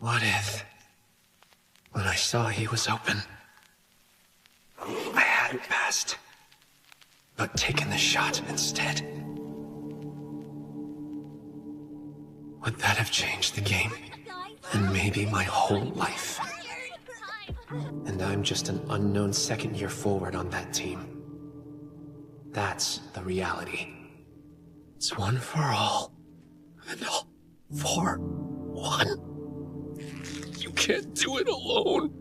What if, when I saw he was open, I hadn't passed, but taken the shot instead? Would that have changed the game? And maybe my whole life? And I'm just an unknown second year forward on that team. That's the reality. It's one for all, and all for one. You can't do it alone.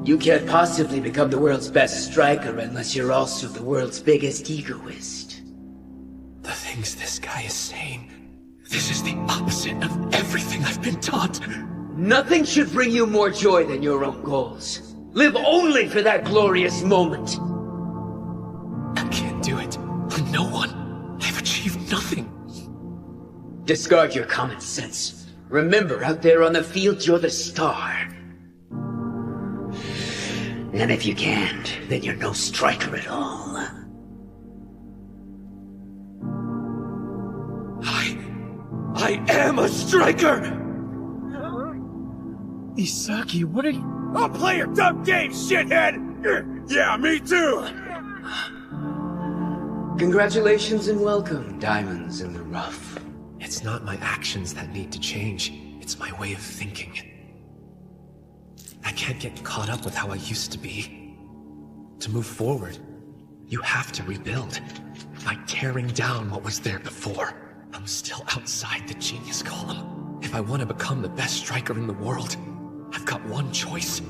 You can't possibly become the world's best striker unless you're also the world's biggest egoist. The things this guy is saying, this is the opposite of everything I've been taught. Nothing should bring you more joy than your own goals. Live only for that glorious moment. I can't do it for no one. I've achieved nothing. Discard your common sense. Remember, out there on the field, you're the star. And if you can't, then you're no striker at all. I am a striker! Isagi, what are you— I'll play your dumb game, shithead! Yeah, me too! Congratulations and welcome, diamonds in the rough. It's not my actions that need to change. It's my way of thinking. I can't get caught up with how I used to be. To move forward, you have to rebuild. By tearing down what was there before. I'm still outside the genius column. If I want to become the best striker in the world, I've got one choice.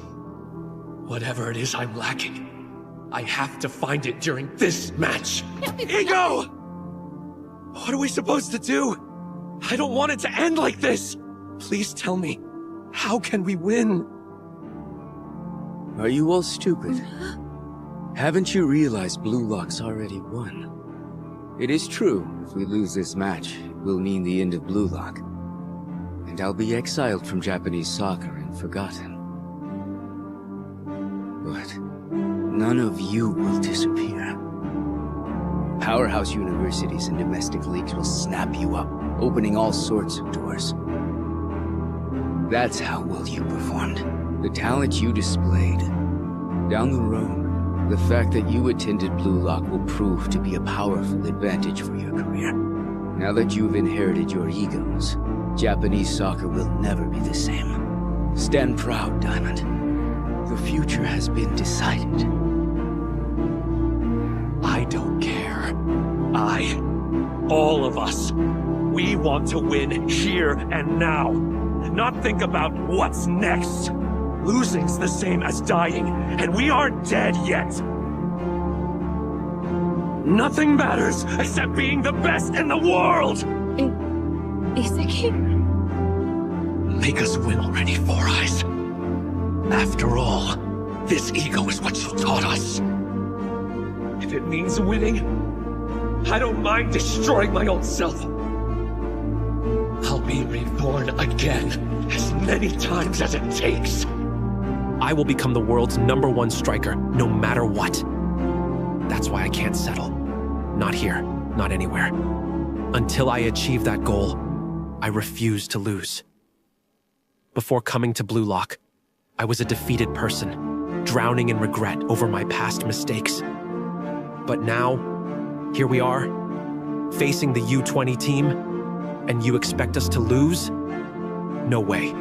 Whatever it is I'm lacking, I have to find it during this match. Ego! What are we supposed to do? I don't want it to end like this. Please tell me, how can we win? Are you all stupid? Haven't you realized Blue Lock's already won? It is true, if we lose this match, it will mean the end of Blue Lock. And I'll be exiled from Japanese soccer and forgotten. But none of you will disappear. Powerhouse universities and domestic leagues will snap you up, opening all sorts of doors. That's how well you performed. The talent you displayed. Down the road, the fact that you attended Blue Lock will prove to be a powerful advantage for your career. Now that you've inherited your egos, Japanese soccer will never be the same. Stand proud, Diamond. The future has been decided. I don't care. All of us, we want to win here and now. Not think about what's next. Losing's the same as dying, and we aren't dead yet. Nothing matters except being the best in the world! Isagi? Make us win already, Four Eyes. After all, this ego is what you taught us. If it means winning, I don't mind destroying my old self. I'll be reborn again, as many times as it takes. I will become the world's #1 striker, no matter what. That's why I can't settle. Not here, not anywhere. Until I achieve that goal, I refuse to lose. Before coming to Blue Lock, I was a defeated person, drowning in regret over my past mistakes. But now, here we are, facing the U20 team, and you expect us to lose? No way.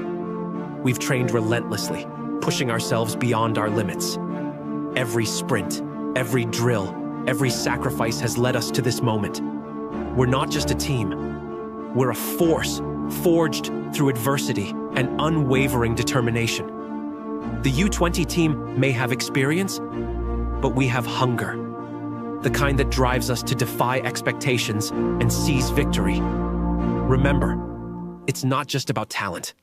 We've trained relentlessly, pushing ourselves beyond our limits. Every sprint, every drill, every sacrifice has led us to this moment. We're not just a team. We're a force forged through adversity and unwavering determination. The U20 team may have experience, but we have hunger. The kind that drives us to defy expectations and seize victory. Remember, it's not just about talent.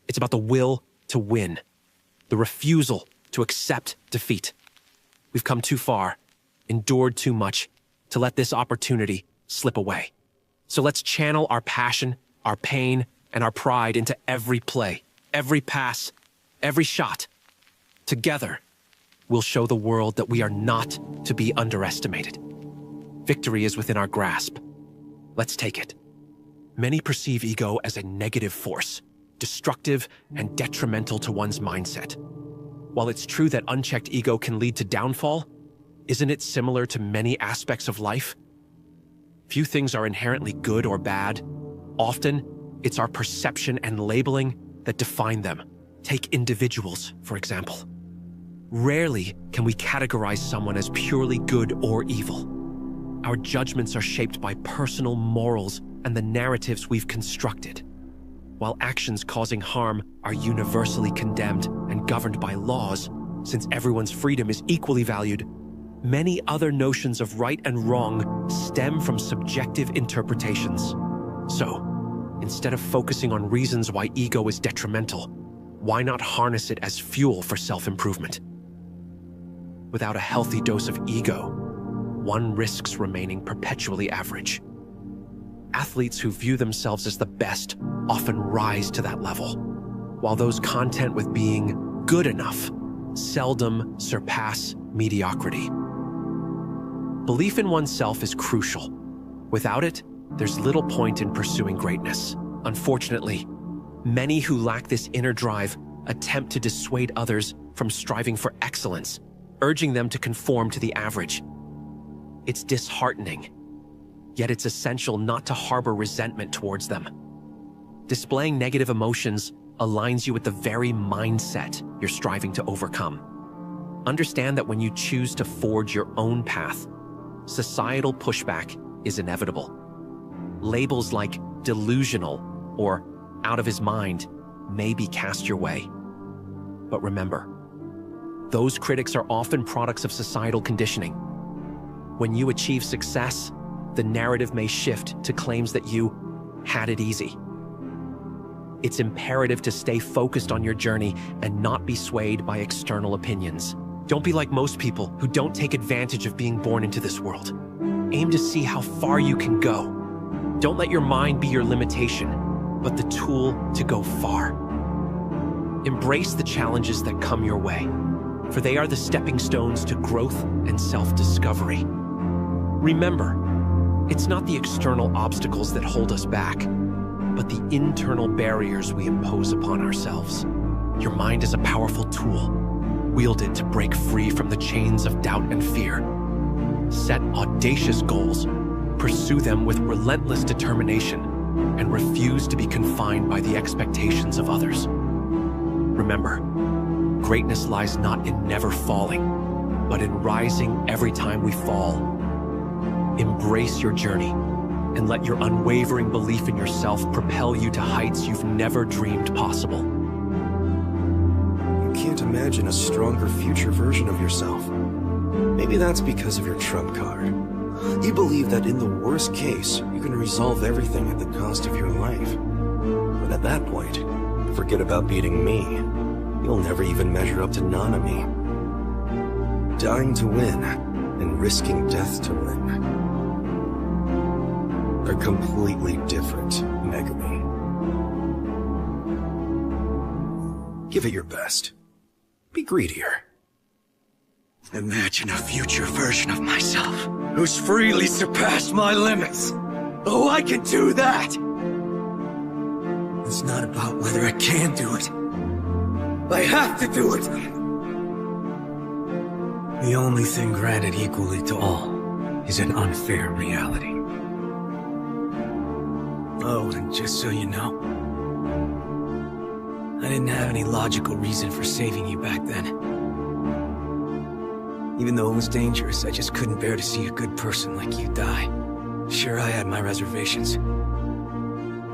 It's about the will to win. The refusal to accept defeat. We've come too far, endured too much, to let this opportunity slip away. So let's channel our passion, our pain, and our pride into every play, every pass, every shot. Together, we'll show the world that we are not to be underestimated. Victory is within our grasp. Let's take it. Many perceive ego as a negative force, destructive and detrimental to one's mindset. While it's true that unchecked ego can lead to downfall, isn't it similar to many aspects of life? Few things are inherently good or bad. Often, it's our perception and labeling that define them. Take individuals, for example. Rarely can we categorize someone as purely good or evil. Our judgments are shaped by personal morals and the narratives we've constructed. While actions causing harm are universally condemned and governed by laws, since everyone's freedom is equally valued, many other notions of right and wrong stem from subjective interpretations. So, instead of focusing on reasons why ego is detrimental, why not harness it as fuel for self-improvement? Without a healthy dose of ego, one risks remaining perpetually average. Athletes who view themselves as the best often rise to that level, while those content with being good enough seldom surpass mediocrity. Belief in oneself is crucial. Without it, there's little point in pursuing greatness. Unfortunately, many who lack this inner drive attempt to dissuade others from striving for excellence, urging them to conform to the average. It's disheartening, yet it's essential not to harbor resentment towards them. Displaying negative emotions aligns you with the very mindset you're striving to overcome. Understand that when you choose to forge your own path, societal pushback is inevitable. Labels like delusional or out of his mind may be cast your way. But remember, those critics are often products of societal conditioning. When you achieve success, the narrative may shift to claims that you had it easy. It's imperative to stay focused on your journey and not be swayed by external opinions. Don't be like most people who don't take advantage of being born into this world. Aim to see how far you can go. Don't let your mind be your limitation, but the tool to go far. Embrace the challenges that come your way, for they are the stepping stones to growth and self-discovery. Remember, it's not the external obstacles that hold us back, but the internal barriers we impose upon ourselves. Your mind is a powerful tool. Wield it to break free from the chains of doubt and fear. Set audacious goals, pursue them with relentless determination, and refuse to be confined by the expectations of others. Remember, greatness lies not in never falling, but in rising every time we fall. Embrace your journey, and let your unwavering belief in yourself propel you to heights you've never dreamed possible. You can't imagine a stronger future version of yourself. Maybe that's because of your trump card. You believe that in the worst case, you can resolve everything at the cost of your life. But at that point, forget about beating me. You'll never even measure up to Nanami. Dying to win and risking death to win are completely different, Megami. Give it your best. Be greedier. Imagine a future version of myself who's freely surpassed my limits. Oh, I can do that! It's not about whether I can do it. I have to do it! The only thing granted equally to all is an unfair reality. Oh, and just so you know, I didn't have any logical reason for saving you back then. Even though it was dangerous, I just couldn't bear to see a good person like you die. Sure, I had my reservations.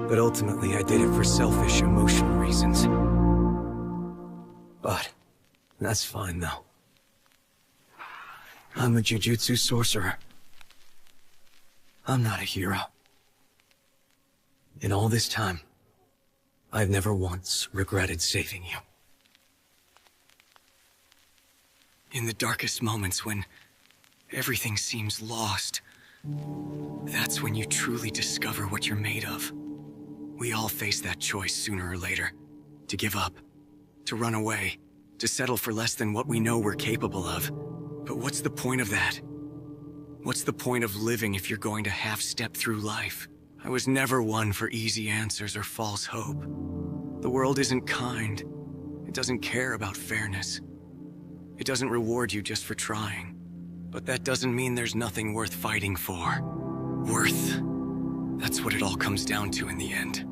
But ultimately, I did it for selfish, emotional reasons. But that's fine, though. I'm a jujutsu sorcerer. I'm not a hero. In all this time, I've never once regretted saving you. In the darkest moments when everything seems lost, that's when you truly discover what you're made of. We all face that choice sooner or later. To give up, to run away, to settle for less than what we know we're capable of. But what's the point of that? What's the point of living if you're going to half-step through life? I was never one for easy answers or false hope. The world isn't kind. It doesn't care about fairness. It doesn't reward you just for trying. But that doesn't mean there's nothing worth fighting for. Worth. That's what it all comes down to in the end.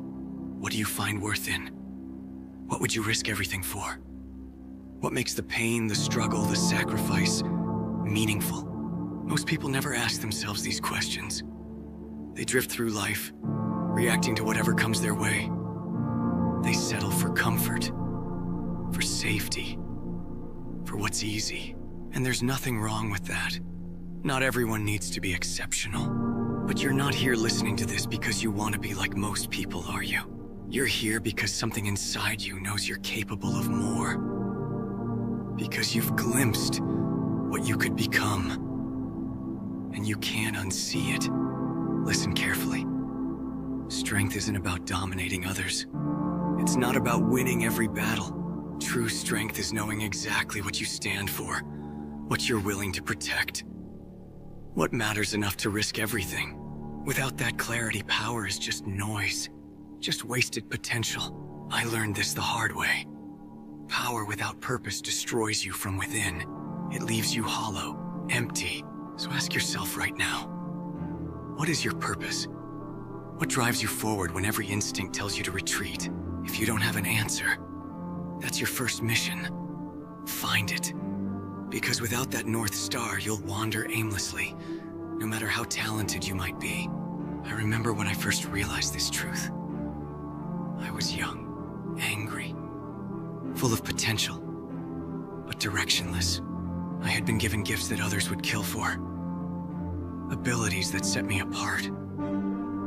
What do you find worth in? What would you risk everything for? What makes the pain, the struggle, the sacrifice meaningful? Most people never ask themselves these questions. They drift through life, reacting to whatever comes their way. They settle for comfort, for safety, for what's easy. And there's nothing wrong with that. Not everyone needs to be exceptional. But you're not here listening to this because you want to be like most people, are you? You're here because something inside you knows you're capable of more. Because you've glimpsed what you could become. And you can't unsee it. Listen carefully. Strength isn't about dominating others. It's not about winning every battle. True strength is knowing exactly what you stand for, what you're willing to protect. What matters enough to risk everything? Without that clarity, power is just noise, just wasted potential. I learned this the hard way. Power without purpose destroys you from within. It leaves you hollow, empty. So ask yourself right now, what is your purpose? What drives you forward when every instinct tells you to retreat? If you don't have an answer, that's your first mission. Find it. Because without that North Star, you'll wander aimlessly, no matter how talented you might be. I remember when I first realized this truth. I was young, angry, full of potential, but directionless. I had been given gifts that others would kill for. Abilities that set me apart.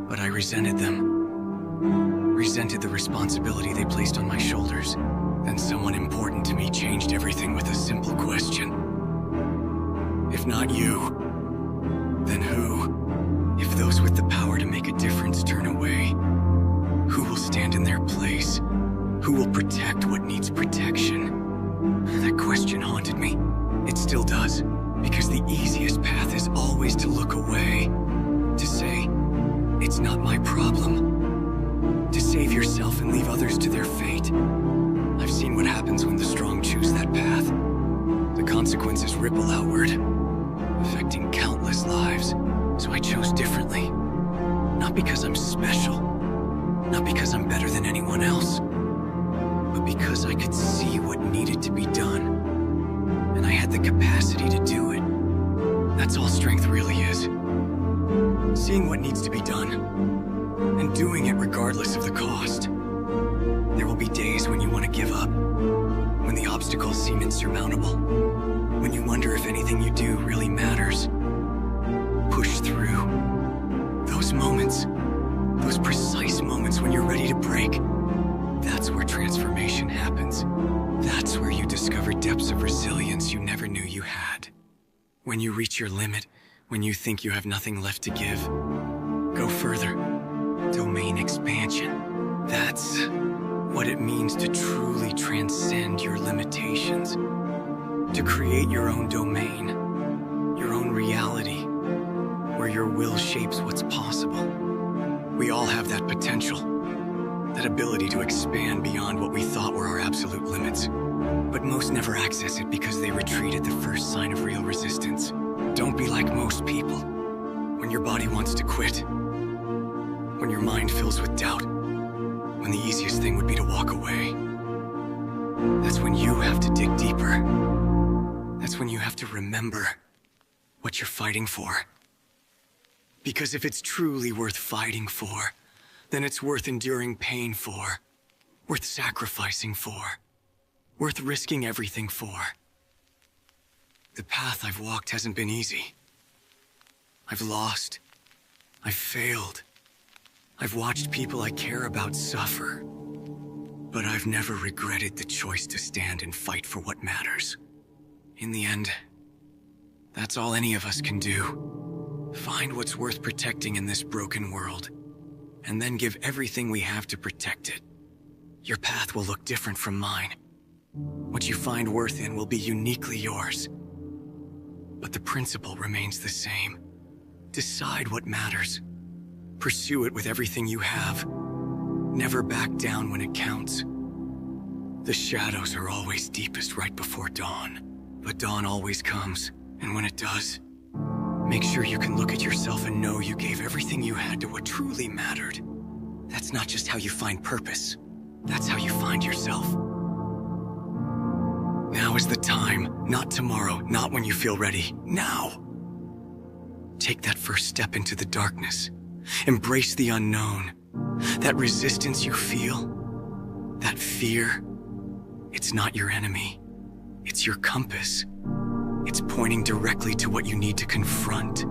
But I resented them. Resented the responsibility they placed on my shoulders. Then someone important to me changed everything with a simple question. If not you, then who? If those with the power to make a difference turn away, who will stand in their place? Who will protect what needs protection? That question haunted me. It still does. Because the easiest path is always to look away. To say, it's not my problem. To save yourself and leave others to their fate. I've seen what happens when the strong choose that path. The consequences ripple outward, affecting countless lives. So I chose differently. Not because I'm special. Not because I'm better than anyone else. But because I could see what needed to be done. And I had the capacity to do it. That's all strength really is. Seeing what needs to be done, and doing it regardless of the cost. There will be days when you want to give up, when the obstacles seem insurmountable, when you wonder if anything you do really matters. Push through. Those moments, those precise moments when you're ready to break, that's where transformation happens. That's where you discover depths of resilience you never knew you had. When you reach your limit, when you think you have nothing left to give, go further. Domain expansion. That's what it means to truly transcend your limitations. To create your own domain, your own reality, where your will shapes what's possible. We all have that potential. That ability to expand beyond what we thought were our absolute limits. But most never access it because they retreat at the first sign of real resistance. Don't be like most people. When your body wants to quit. When your mind fills with doubt. When the easiest thing would be to walk away. That's when you have to dig deeper. That's when you have to remember what you're fighting for. Because if it's truly worth fighting for, then it's worth enduring pain for, worth sacrificing for, worth risking everything for. The path I've walked hasn't been easy. I've lost. I've failed. I've watched people I care about suffer. But I've never regretted the choice to stand and fight for what matters. In the end, that's all any of us can do. Find what's worth protecting in this broken world. And then give everything we have to protect it. Your path will look different from mine. What you find worth in will be uniquely yours. But the principle remains the same. Decide what matters. Pursue it with everything you have. Never back down when it counts. The shadows are always deepest right before dawn. But dawn always comes, and when it does, make sure you can look at yourself and know you gave everything you had to what truly mattered. That's not just how you find purpose. That's how you find yourself. Now is the time, not tomorrow, not when you feel ready. Now! Take that first step into the darkness. Embrace the unknown. That resistance you feel, that fear, it's not your enemy. It's your compass. It's pointing directly to what you need to confront.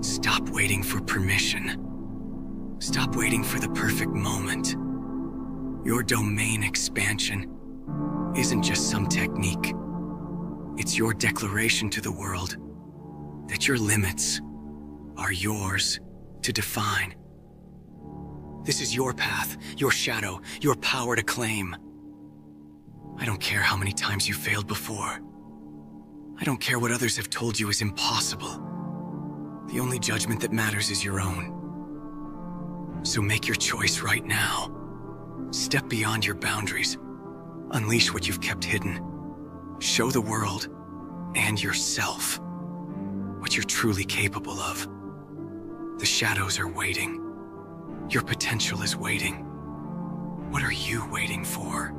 Stop waiting for permission. Stop waiting for the perfect moment. Your domain expansion isn't just some technique. It's your declaration to the world that your limits are yours to define. This is your path, your shadow, your power to claim. I don't care how many times you failed before. I don't care what others have told you is impossible. The only judgment that matters is your own. So make your choice right now. Step beyond your boundaries. Unleash what you've kept hidden. Show the world and yourself what you're truly capable of. The shadows are waiting. Your potential is waiting. What are you waiting for?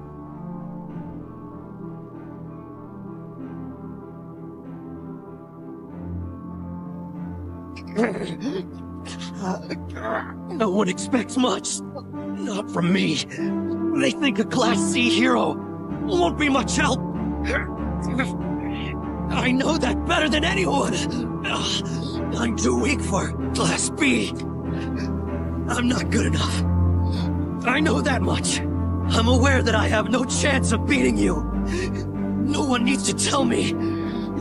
No one expects much. Not from me. They think a Class C hero won't be much help. I know that better than anyone. I'm too weak for Class B. I'm not good enough. I know that much. I'm aware that I have no chance of beating you. No one needs to tell me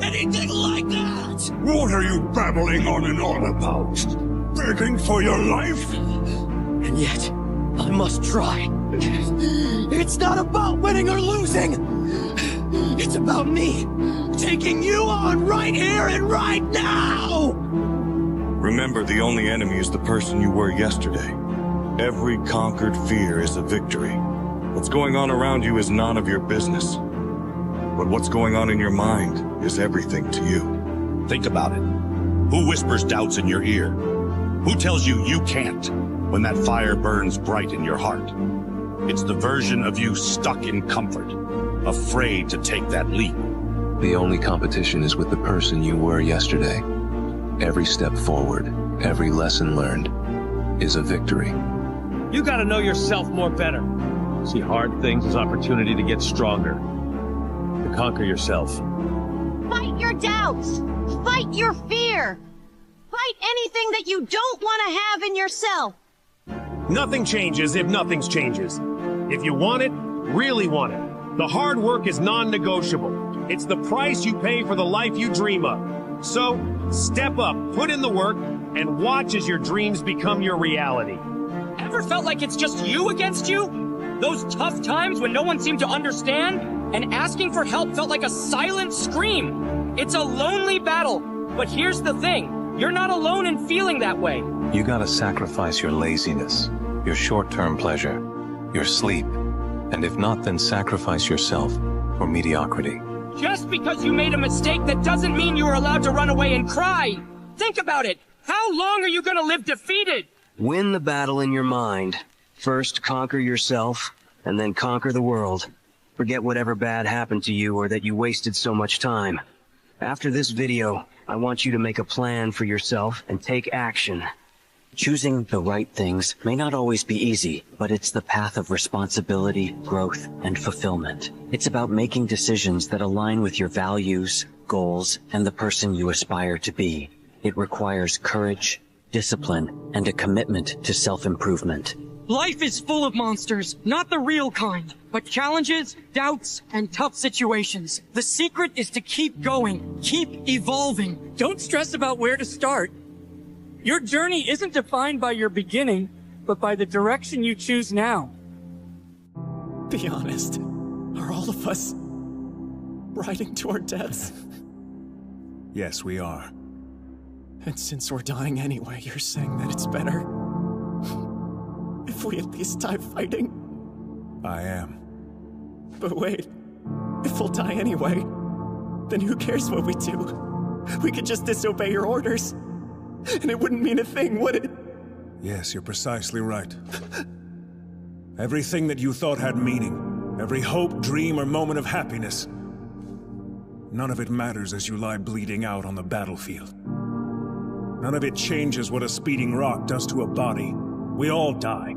anything like that! What are you babbling on and on about? Begging for your life? And yet, I must try. It's not about winning or losing! It's about me taking you on right here and right now! Remember, the only enemy is the person you were yesterday. Every conquered fear is a victory. What's going on around you is none of your business. But what's going on in your mind is everything to you. Think about it. Who whispers doubts in your ear? Who tells you you can't when that fire burns bright in your heart? It's the version of you stuck in comfort, afraid to take that leap. The only competition is with the person you were yesterday. Every step forward, every lesson learned, is a victory. You gotta know yourself more better. See hard things as opportunity to get stronger. To conquer yourself. Fight your doubts! Fight your fear! Fight anything that you don't want to have in yourself! Nothing changes if nothing changes. If you want it, really want it. The hard work is non-negotiable. It's the price you pay for the life you dream of. So, step up, put in the work, and watch as your dreams become your reality. Ever felt like it's just you against you? Those tough times when no one seemed to understand, and asking for help felt like a silent scream. It's a lonely battle, but here's the thing. You're not alone in feeling that way. You gotta sacrifice your laziness, your short-term pleasure, your sleep, and if not, then sacrifice yourself for mediocrity. Just because you made a mistake, that doesn't mean you are allowed to run away and cry. Think about it. How long are you gonna live defeated? Win the battle in your mind. First, conquer yourself, and then conquer the world. Forget whatever bad happened to you or that you wasted so much time. After this video, I want you to make a plan for yourself and take action. Choosing the right things may not always be easy, but it's the path of responsibility, growth, and fulfillment. It's about making decisions that align with your values, goals, and the person you aspire to be. It requires courage, discipline, and a commitment to self-improvement. Life is full of monsters, not the real kind, but challenges, doubts, and tough situations. The secret is to keep going, keep evolving. Don't stress about where to start. Your journey isn't defined by your beginning, but by the direction you choose now. Be honest. Are all of us riding to our deaths? Yes, we are. And since we're dying anyway, you're saying that it's better if we at least die fighting? I am. But wait, if we'll die anyway, then who cares what we do? We could just disobey your orders, and it wouldn't mean a thing, would it? Yes, you're precisely right. Everything that you thought had meaning, every hope, dream, or moment of happiness, none of it matters as you lie bleeding out on the battlefield. None of it changes what a speeding rock does to a body. We all die.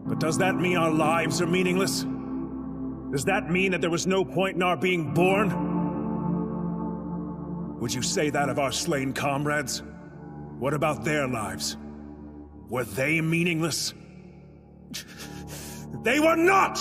But does that mean our lives are meaningless? Does that mean that there was no point in our being born? Would you say that of our slain comrades? What about their lives? Were they meaningless? They were not!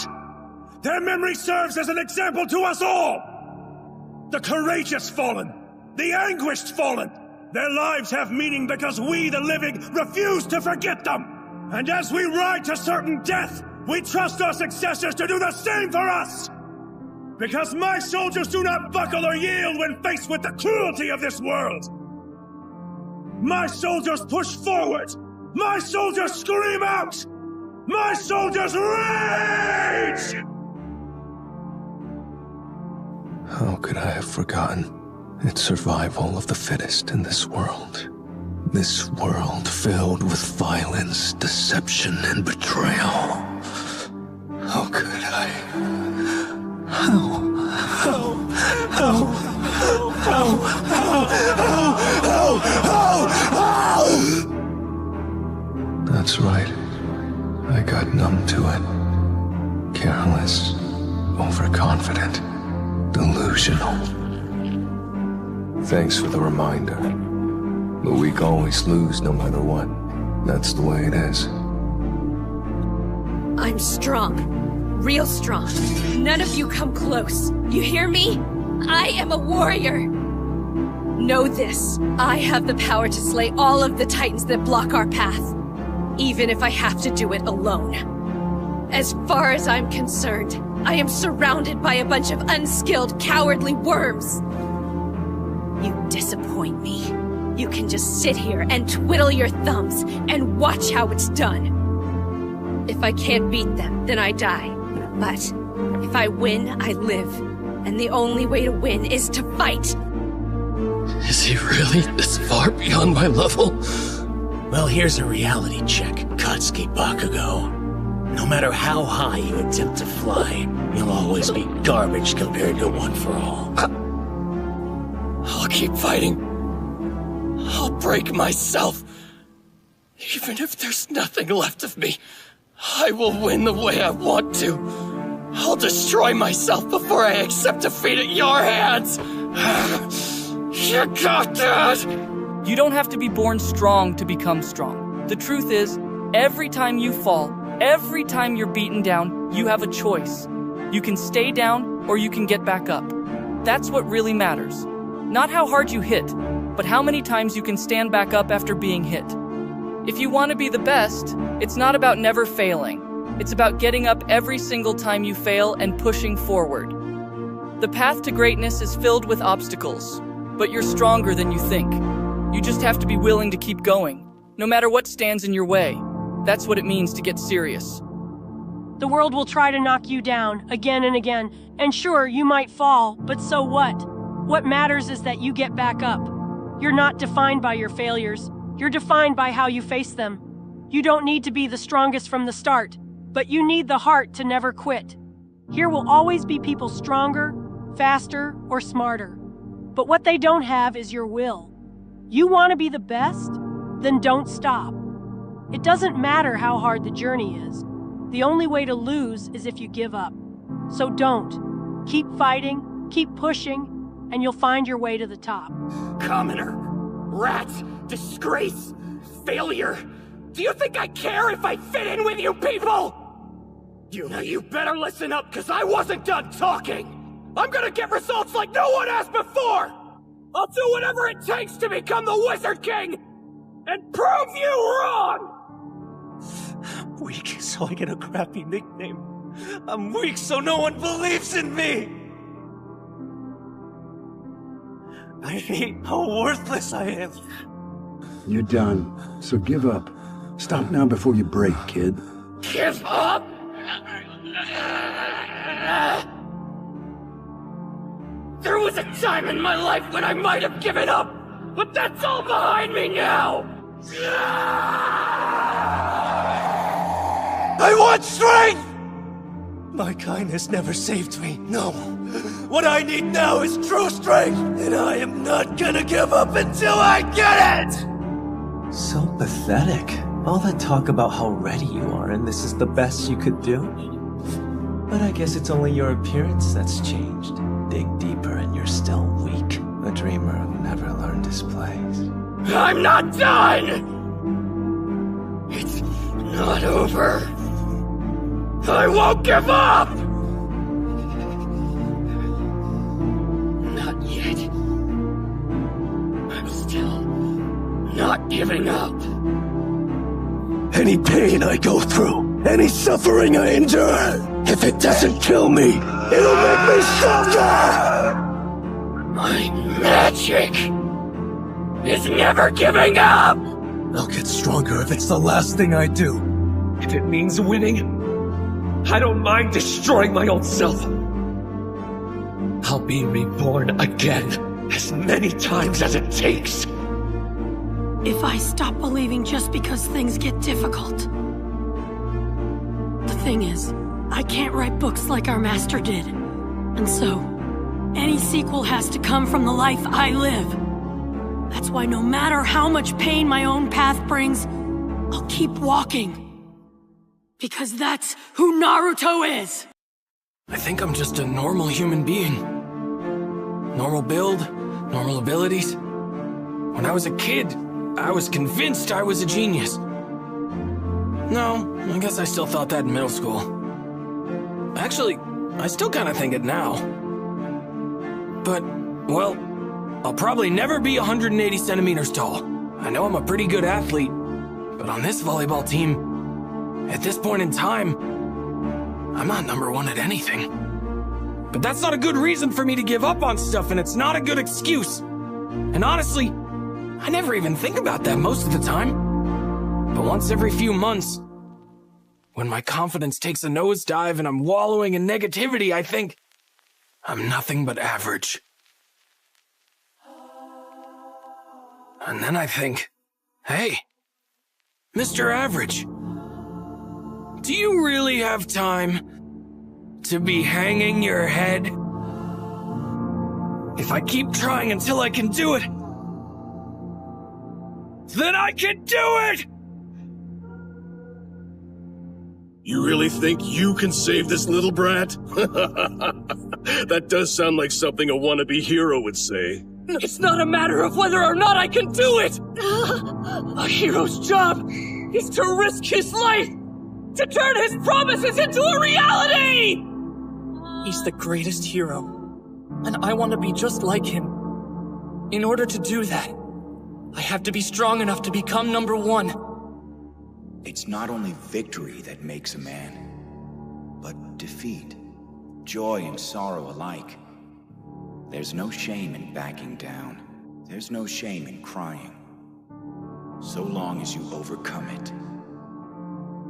Their memory serves as an example to us all! The courageous fallen! The anguished fallen! Their lives have meaning because we, the living, refuse to forget them! And as we ride to certain death, we trust our successors to do the same for us! Because my soldiers do not buckle or yield when faced with the cruelty of this world! My soldiers push forward! My soldiers scream out! My soldiers rage! How could I have forgotten? It's survival of the fittest in this world. This world filled with violence, deception, and betrayal. How could I? How? That's right. I got numb to it. Careless, overconfident, delusional. Thanks for the reminder. The weak always lose no matter what. That's the way it is. I'm strong. Real strong. None of you come close. You hear me? I am a warrior. Know this. I have the power to slay all of the titans that block our path. Even if I have to do it alone. As far as I'm concerned, I am surrounded by a bunch of unskilled, cowardly worms. You disappoint me. You can just sit here and twiddle your thumbs and watch how it's done. If I can't beat them, then I die. But if I win, I live. And the only way to win is to fight. Is he really this far beyond my level? Well, here's a reality check, Katsuki Bakugo. No matter how high you attempt to fly, you'll always be garbage compared to One for All. I'll keep fighting. I'll break myself. Even if there's nothing left of me, I will win the way I want to. I'll destroy myself before I accept defeat at your hands. You got that! You don't have to be born strong to become strong. The truth is, every time you fall, every time you're beaten down, you have a choice. You can stay down or you can get back up. That's what really matters. Not how hard you hit, but how many times you can stand back up after being hit. If you want to be the best, it's not about never failing. It's about getting up every single time you fail and pushing forward. The path to greatness is filled with obstacles, but you're stronger than you think. You just have to be willing to keep going, no matter what stands in your way. That's what it means to get serious. The world will try to knock you down again and again, and sure, you might fall, but so what? What matters is that you get back up. You're not defined by your failures. You're defined by how you face them. You don't need to be the strongest from the start, but you need the heart to never quit. Here will always be people stronger, faster, or smarter. But what they don't have is your will. You want to be the best? Then don't stop. It doesn't matter how hard the journey is. The only way to lose is if you give up. So don't. Keep fighting, keep pushing, and you'll find your way to the top. Commoner, rat, disgrace, failure. Do you think I care if I fit in with you people? Now you better listen up, because I wasn't done talking. I'm gonna get results like no one has before! I'll do whatever it takes to become the Wizard King! And prove you wrong! I'm weak, so I get a crappy nickname. I'm weak, so no one believes in me! I hate how worthless I am. You're done, so give up. Stop now before you break, kid. Give up? There was a time in my life when I might have given up, but that's all behind me now! I want strength! My kindness never saved me, no. What I need now is true strength, and I am not gonna give up until I get it! So pathetic. All that talk about how ready you are and this is the best you could do. But I guess it's only your appearance that's changed. Dig deeper and you're still weak. A dreamer who never learned his place. I'm not done! It's not over. I won't give up! Not yet. I'm still not giving up. Any pain I go through, any suffering I endure, if it doesn't kill me, it'll make me stronger! My magic is never giving up! I'll get stronger if it's the last thing I do. If it means winning, I don't mind destroying my old self. I'll be reborn again, as many times as it takes. If I stop believing just because things get difficult. The thing is, I can't write books like our master did. And so, any sequel has to come from the life I live. That's why no matter how much pain my own path brings, I'll keep walking. Because that's who Naruto is! I think I'm just a normal human being. Normal build, normal abilities. When I was a kid, I was convinced I was a genius. No, I guess I still thought that in middle school. Actually, I still kind of think it now. But, well, I'll probably never be 180 centimeters tall. I know I'm a pretty good athlete, but on this volleyball team, at this point in time, I'm not #1 at anything. But that's not a good reason for me to give up on stuff, and it's not a good excuse. And honestly, I never even think about that most of the time. But once every few months, when my confidence takes a nosedive and I'm wallowing in negativity, I think I'm nothing but average. And then I think, hey, Mr. Average, do you really have time to be hanging your head? If I keep trying until I can do it, then I can do it! You really think you can save this little brat? That does sound like something a wannabe hero would say. It's not a matter of whether or not I can do it! A hero's job is to risk his life, to turn his promises into a reality! He's the greatest hero, and I want to be just like him. In order to do that, I have to be strong enough to become #1. It's not only victory that makes a man, but defeat, joy and sorrow alike. There's no shame in backing down. There's no shame in crying. So long as you overcome it.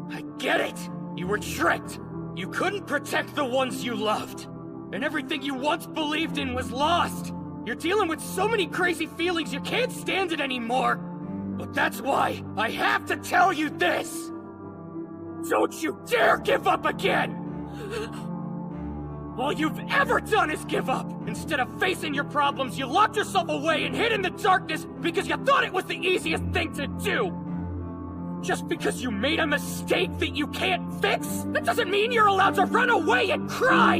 I get it! You were tricked! You couldn't protect the ones you loved! And everything you once believed in was lost! You're dealing with so many crazy feelings you can't stand it anymore! But that's why I have to tell you this! Don't you dare give up again! All you've ever done is give up! Instead of facing your problems, you locked yourself away and hid in the darkness because you thought it was the easiest thing to do! Just because you made a mistake that you can't fix, that doesn't mean you're allowed to run away and cry!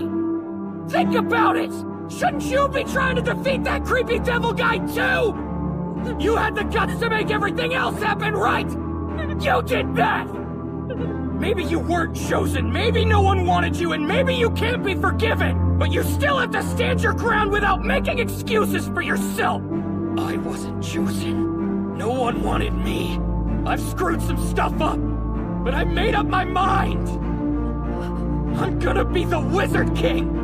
Think about it! Shouldn't you be trying to defeat that creepy devil guy too? You had the guts to make everything else happen, right? You did that! Maybe you weren't chosen, maybe no one wanted you, and maybe you can't be forgiven! But you still have to stand your ground without making excuses for yourself! I wasn't chosen. No one wanted me. I've screwed some stuff up, but I made up my mind! I'm gonna be the Wizard King!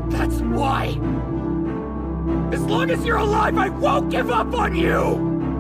That's why! As long as you're alive, I won't give up on you!